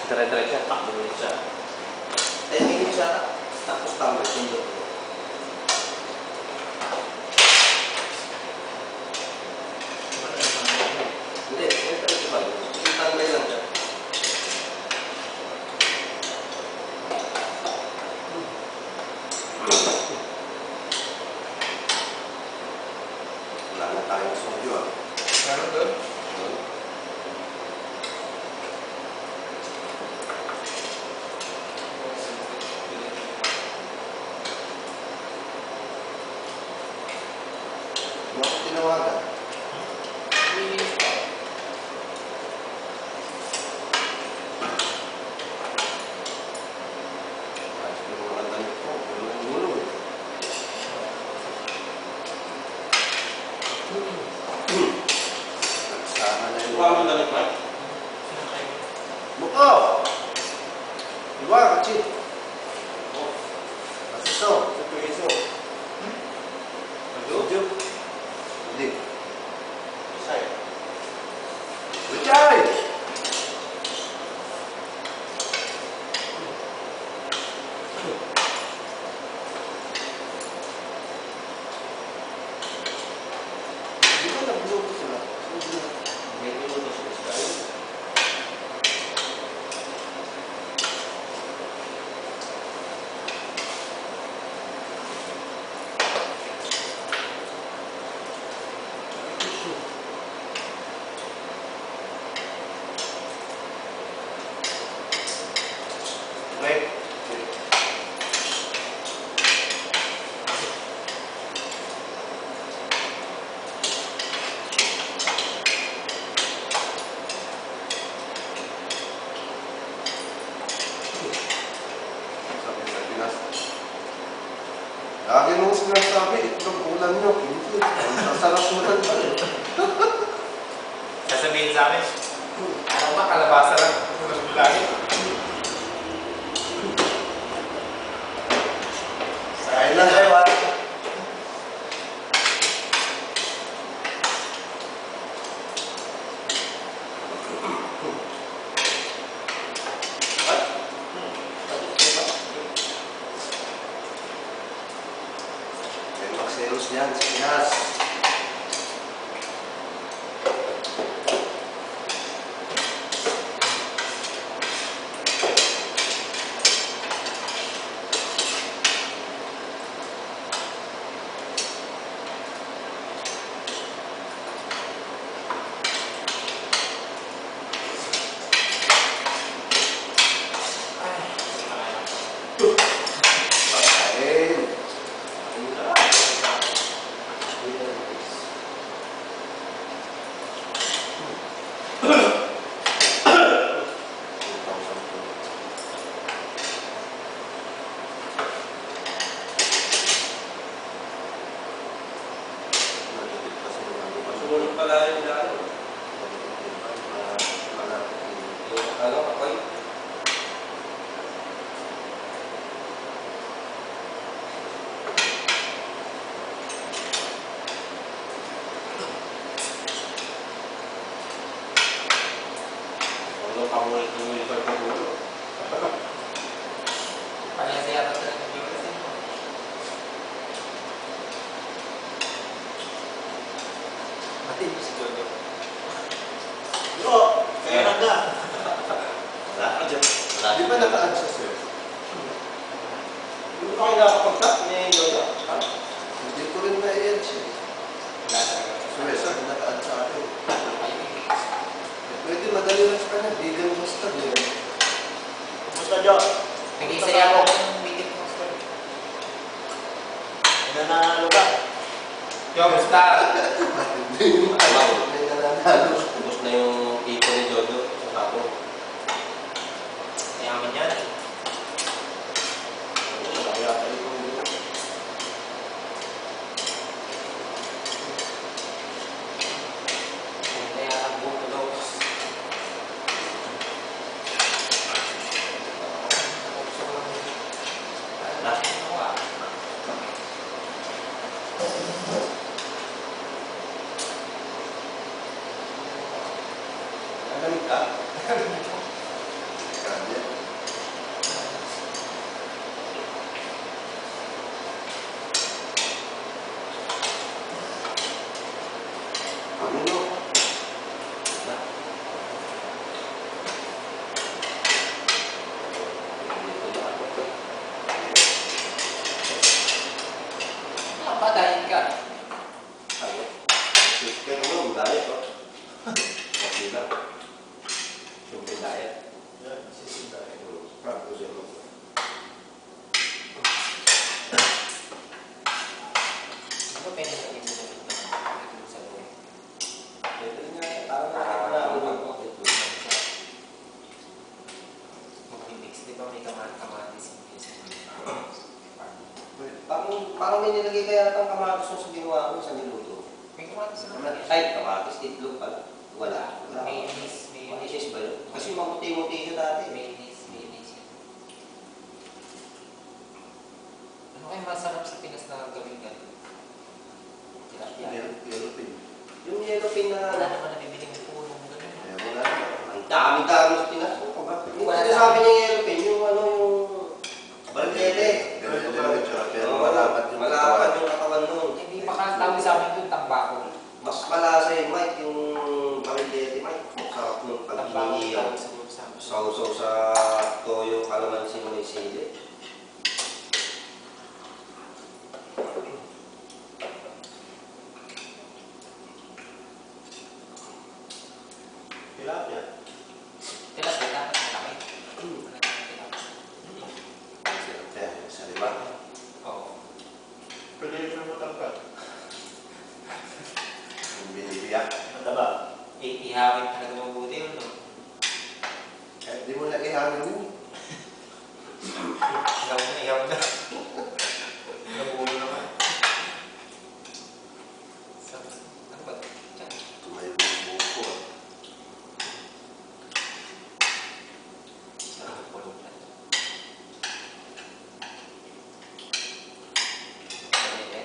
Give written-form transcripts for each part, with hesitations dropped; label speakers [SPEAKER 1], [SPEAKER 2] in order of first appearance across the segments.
[SPEAKER 1] Dire-diretso siya, takbo rin siya. Eh, hindi siya, tapos tambay, pindot. Hindi, dire-diretso ba? Yung tambay lang siya. Wala na tayong sodyo ah.
[SPEAKER 2] Meron doon?
[SPEAKER 1] Hindi ako tinawagan. Ayos ko yung mga damit ko. Gulo-gulo eh. Nagsama na yung...
[SPEAKER 3] Kuha mo damit ba?
[SPEAKER 1] Bukaw! Diba, kacit? Asiso.
[SPEAKER 3] Sa tuwiso.
[SPEAKER 1] Sodyo? Hindi.
[SPEAKER 3] Sa'yo.
[SPEAKER 1] Bichay! Di ba nagluto sila?
[SPEAKER 3] May minuto siya tayo.
[SPEAKER 1] Okay. Sabi na Pinas. Lagi nung sinasabi, itlog ulan nyo, hindi. Ang sasarap ulan pa rin.
[SPEAKER 2] Sasabihin sa amin, ano ba, kalabasa lang. Mas lagi.
[SPEAKER 1] Kain lang kayo ah. May magselos yan sa Pinas. Pakain.
[SPEAKER 3] Sumunod pala yung lalo. Alam ko kayo.
[SPEAKER 1] Ano pa mo ito yung pagkakulo?
[SPEAKER 2] Panyasaya pa sila ng Diyos. Matindi si Jojo.
[SPEAKER 3] Bro, kaya na.
[SPEAKER 1] Wala ka dyan. Di ba naka-add sa sir?
[SPEAKER 3] Hindi pa kayo nakapag-tap ni Jojo.
[SPEAKER 1] Hindi ko rin na-add siya.
[SPEAKER 2] Wala talaga.
[SPEAKER 1] Sir, naka-add sa akin. Pwede madali lang sa kanya. Vegan basta din.
[SPEAKER 3] Kumusta, Jo?
[SPEAKER 2] Nag-isa yata ako ng meeting mo, sir.
[SPEAKER 3] Nananalo ka?
[SPEAKER 2] Yo, basta.
[SPEAKER 1] Hindi yung alam. May nananalo.
[SPEAKER 3] Ubus na yung tipo ni Jojo sa tapo.
[SPEAKER 2] Yaman yan.
[SPEAKER 3] Kaya tayo kung dito.
[SPEAKER 2] Kaya ang buko daw.
[SPEAKER 1] Nagamit ka?
[SPEAKER 4] kanya. Ano no?
[SPEAKER 2] Napadayin ka.
[SPEAKER 3] Ayun. Kaya mo, diet ko. Okay lang. Simple diet.
[SPEAKER 1] Yan, sisinda.
[SPEAKER 3] Tapos yun.
[SPEAKER 2] Ano ba pwede na yung sinunod sa loob?
[SPEAKER 3] Ito nga, parang nakakalaman ko.
[SPEAKER 2] Mag-mix, di ba may kamatis yung pisa?
[SPEAKER 3] Parang may nilagay kaya ang kamatis mo sa ginawa ko sa niluto.
[SPEAKER 2] May kamatis na
[SPEAKER 3] Ay, kamatis, itlog pala. Wala.
[SPEAKER 2] Mayonnaise,
[SPEAKER 3] Mayonnaise ba yun? Kasi mamuti-muti siya dati.
[SPEAKER 2] Mayonnaise. Ano kaya masarap sa Pinas na gawin ganun? Tilapia.
[SPEAKER 4] Yellow pin.
[SPEAKER 3] Yung yellow pin na...
[SPEAKER 2] Wala naman nabibiling punong ganun.
[SPEAKER 4] Kaya wala naman.
[SPEAKER 3] Ang dami-dami sa Pinas. Yung
[SPEAKER 2] Wala
[SPEAKER 3] sinasabi niya yellow pin, yung ano yung... Balgete.
[SPEAKER 4] Ganito lang yung tsura, pero malapad yung
[SPEAKER 3] Malapad
[SPEAKER 4] katawan.
[SPEAKER 3] yung katawan nun.
[SPEAKER 2] Hindi pa tawag sa amin doon, tambako.
[SPEAKER 3] Mas malasa yung Mike, yung balgete Mike. Sarap nung
[SPEAKER 2] Tambako
[SPEAKER 3] pag-iniyaw.
[SPEAKER 2] tawag sa doon sa amin.
[SPEAKER 3] Sausaw sa toyo, kalamansi na may sili.
[SPEAKER 1] Tilapia.
[SPEAKER 2] Tilapia, dapat malaki.
[SPEAKER 4] Kaya, sa liba.
[SPEAKER 2] Oo.
[SPEAKER 1] Pwede rin na matangkad.
[SPEAKER 4] Yung binibiyak.
[SPEAKER 1] Mataba.
[SPEAKER 2] Ihawin talaga mabuti yun, no?
[SPEAKER 4] Kahit di mo na ihangin yun.
[SPEAKER 2] Ihaw na.
[SPEAKER 1] Nabulo naman.
[SPEAKER 2] Ano ba? Diyan.
[SPEAKER 4] Tumayo yung buko.
[SPEAKER 2] Sarap pulong na. Pwede.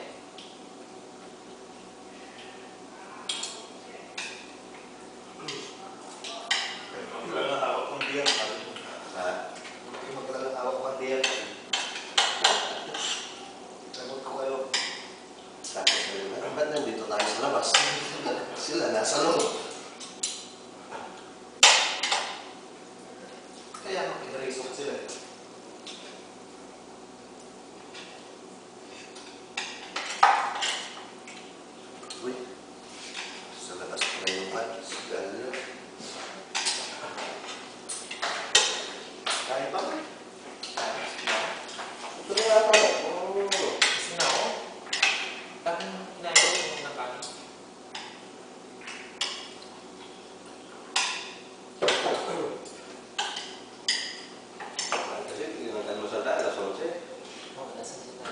[SPEAKER 1] Maglalang hawak ng beer.
[SPEAKER 4] Ha?
[SPEAKER 1] Maglalang hawak ng beer. Sagot ko kayo.
[SPEAKER 4] Sabi sa liba. Ba't nandito tayo sa labas? Sila nasa loob.
[SPEAKER 1] Kaya mag-resort sila.
[SPEAKER 4] Uy. Sa labas pa rin yung pan. Sigala.
[SPEAKER 1] Kain ba?
[SPEAKER 3] Ito na yata mo.
[SPEAKER 2] Kasi na ako. Tapos kinain ko yung nakain.
[SPEAKER 3] Kasi yung almusal tayo, alas 11.
[SPEAKER 2] Oo, nasa sila.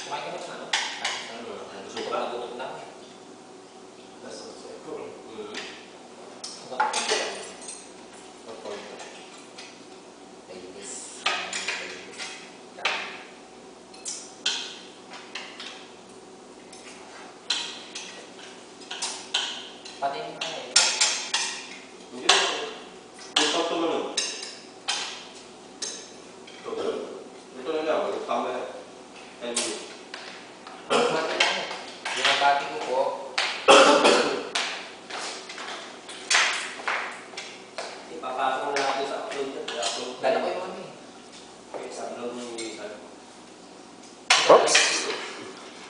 [SPEAKER 2] Kumain ka ba sa ano?
[SPEAKER 3] Gusto
[SPEAKER 2] Gusto
[SPEAKER 3] ka?
[SPEAKER 2] ka nagutom na ako.
[SPEAKER 3] Mm.
[SPEAKER 2] Ladies. Pati yung ano eh.
[SPEAKER 3] Hindi. Yung sakto mo nun. Ito na lang, yung camera. And
[SPEAKER 2] Pati lang eh. Binabati ko po.
[SPEAKER 3] ipapasok mo natin sa upload yan. I-upload.
[SPEAKER 2] Dala ko yung ano eh.
[SPEAKER 3] Okay, sa upload mo yung isa.
[SPEAKER 4] Oops.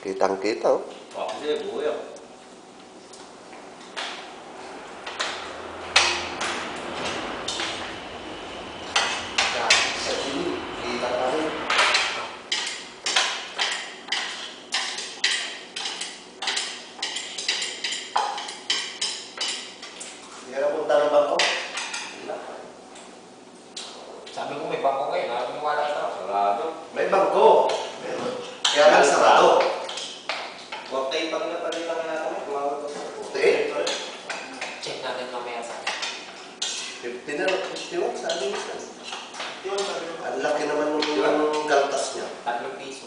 [SPEAKER 4] Kitang-kita oh.
[SPEAKER 3] Kasi buhay ako.
[SPEAKER 4] Sa sini, kita pa rin. Hindi ka na punta ng bangko?
[SPEAKER 2] Sabi ko may bangko ngayon. Nakapiniwala ka ako.
[SPEAKER 3] Sarado.
[SPEAKER 4] May bangko. Kaya lang sarado.
[SPEAKER 3] Huwag tayo pag napalitan natin. Tumawag ko sa
[SPEAKER 4] Okay.
[SPEAKER 2] Check natin mamaya sa akin.
[SPEAKER 4] 50 na, 51 sa amin.
[SPEAKER 1] Yun, sabi mo.
[SPEAKER 4] Ang laki naman ng galtas niya.
[SPEAKER 2] 3 piso.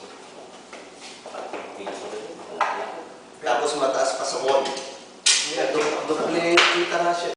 [SPEAKER 4] Tapos mataas pa sa wall. Doble kita na siya.